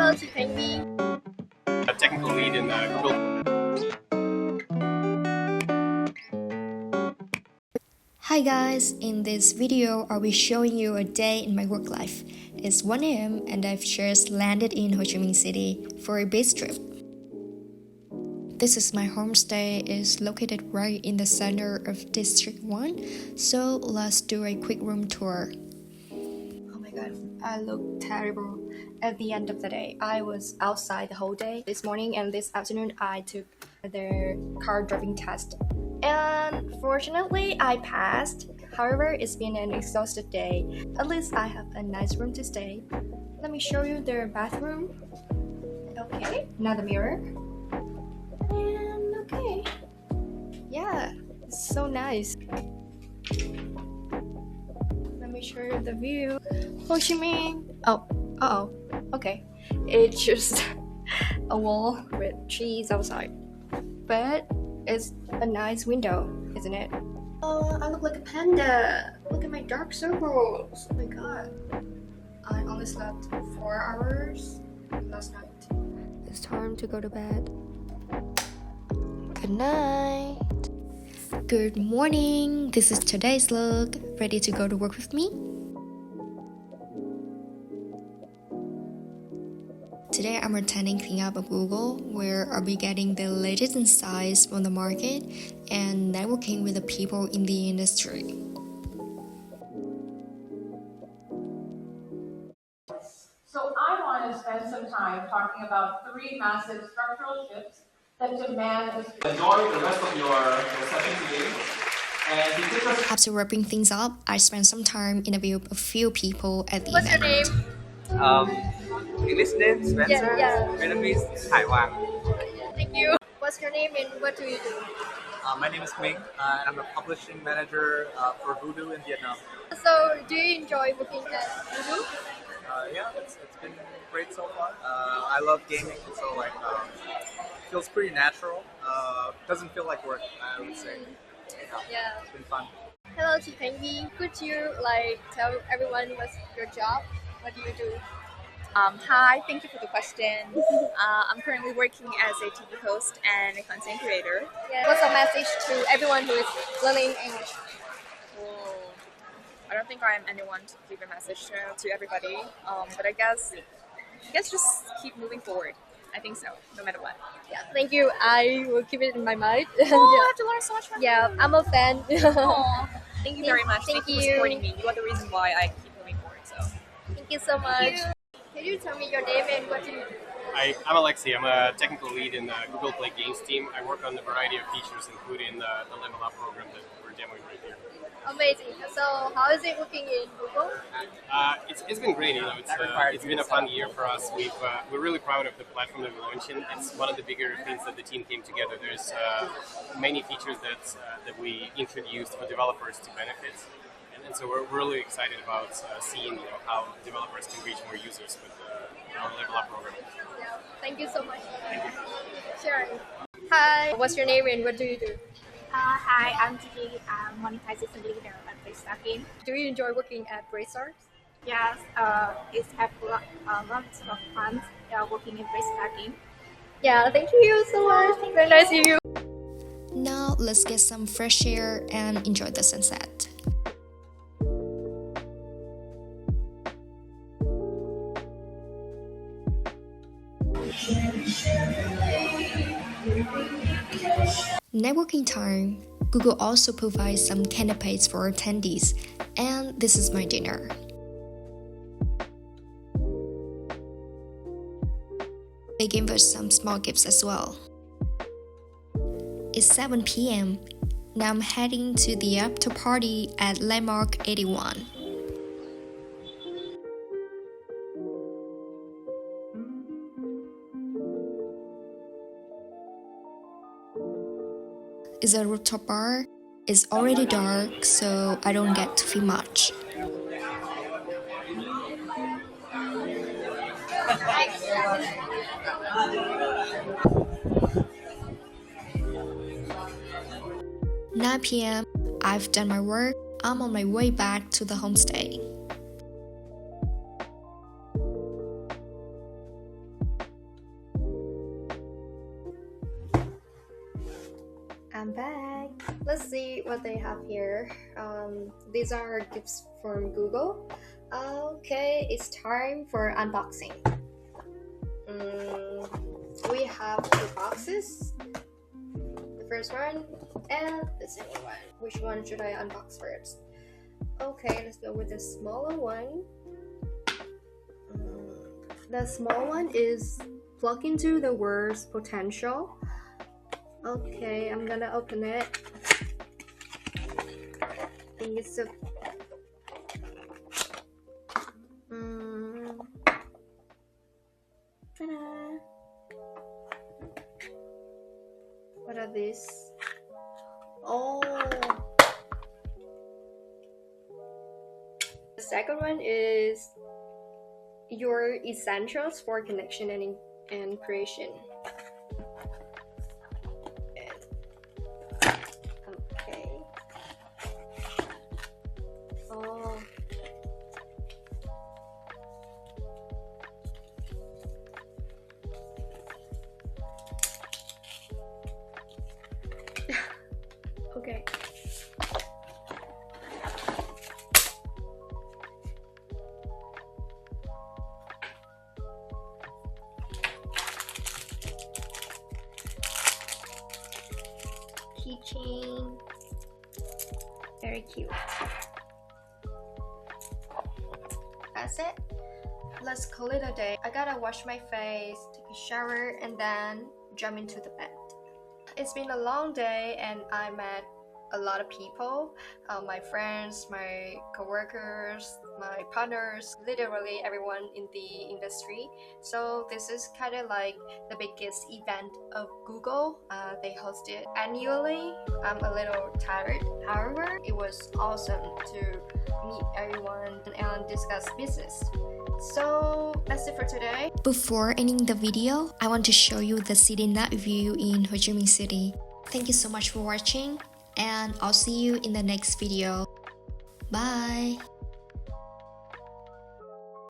Hello, chị Khánh My. A technical lead in Google. Hi guys, in this video I'll be showing you a day in my work life. It's 1 a.m. and I've just landed in Ho Chi Minh City for a base trip. This is my homestay. It's located right in the center of District 1, so let's do a quick room tour. Oh my god, I look terrible. At the end of the day, I was outside the whole day. This morning and this afternoon I took the car driving test. And fortunately, I passed. However, it's been an exhausted day. At least I have a nice room to stay. Let me show you the bathroom. Okay, another mirror. And okay. Yeah, it's so nice. Let me show you the view. Ho Chi Minh. Oh, okay. It's just a wall with trees outside. But it's a nice window, isn't it? Oh, I look like a panda. Look at my dark circles. Oh my god. I only slept 4 hours last night. It's time to go to bed. Good night. Good morning. This is today's look. Ready to go to work with me? Today I'm attending cleanup of Google, where I'll be getting the latest insights from the market and networking with the people in the industry. So I want to spend some time talking about 3 massive structural shifts that demand this. Enjoy the rest of your session today. And to take us After wrapping things up, I spent some time interviewing a few people at the What's your event. name? English name Spencer. Yeah. Vietnamese Taiwan. Thank you. What's your name and what do you do? My name is Ming, and I'm a publishing manager for Voodoo in Vietnam. So, do you enjoy working at Voodoo? Yeah, it's been great so far. I love gaming, so feels pretty natural. Doesn't feel like work, I would say. Yeah. It's been fun. Hello, chị Khánh My. Could you tell everyone what's your job? What do you do? Hi, thank you for the question. I'm currently working as a TV host and a content creator. Yeah. What's a message to everyone who is learning English? Oh, I don't think I'm anyone to give a message to everybody, but I guess just keep moving forward. I think so, no matter what. Yeah, thank you. I will keep it in my mind. Oh, I have to learn so much from Yeah, you. I'm a fan. Aw, thank you very much. Thank you you. for supporting me. You are the reason why I keep moving forward. So. Thank you so much. Can you tell me your name and what do you do? I'm Alexi. I'm a technical lead in the Google Play Games team. I work on a variety of features, including the Level Up program that we're demoing right here. Amazing. So, how is it working in Google? It's been great. It's been a fun year for us. We're really proud of the platform that we're launching. It's one of the bigger things that the team came together. There's many features that we introduced for developers to benefit. And so we're really excited about seeing how developers can reach more users with our Level Up program. Yeah. Thank you so much. Thank you. Sure. Hi. What's your name and what do you do? Hi, I'm Gigi. I'm monetization leader at Bracestar Game. Do you enjoy working at Bracestars? Yes, it's have lots of fun working in Bracestar Game. Yeah, thank you so much. Very nice to you. Now let's get some fresh air and enjoy the sunset. Networking time. Google also provides some canapes for attendees, and this is my dinner. They gave us some small gifts as well. It's 7 p.m. Now I'm heading to the after party at Landmark 81. It's a rooftop bar. It's already dark, so I don't get to feel much. "9 p.m. I've done my work. I'm on my way back to the homestay. I'm back. Let's see what they have here. These are gifts from Google. Okay, it's time for unboxing. We have 2 boxes. The first one and the second one. Which one should I unbox first? Okay, let's go with the smaller one. The small one is plug into the words potential. Okay, I'm gonna open it. I think it's a ta-da. What are these? Oh, the second one is your essentials for connection and creation. Okay. Oh. Okay. Keychain, very cute. That's it. Let's call it a day. I gotta wash my face, take a shower, and then jump into the bed. It's been a long day and I met a lot of people, my friends, my co-workers, my partners, literally everyone in the industry. So this is kind of like the biggest event of Google. They host it annually. I'm a little tired. However, it was awesome to meet everyone and discuss business. So that's it for today. Before ending the video, I want to show you the city night view in Ho Chi Minh City. Thank you so much for watching, and I'll see you in the next video. Bye!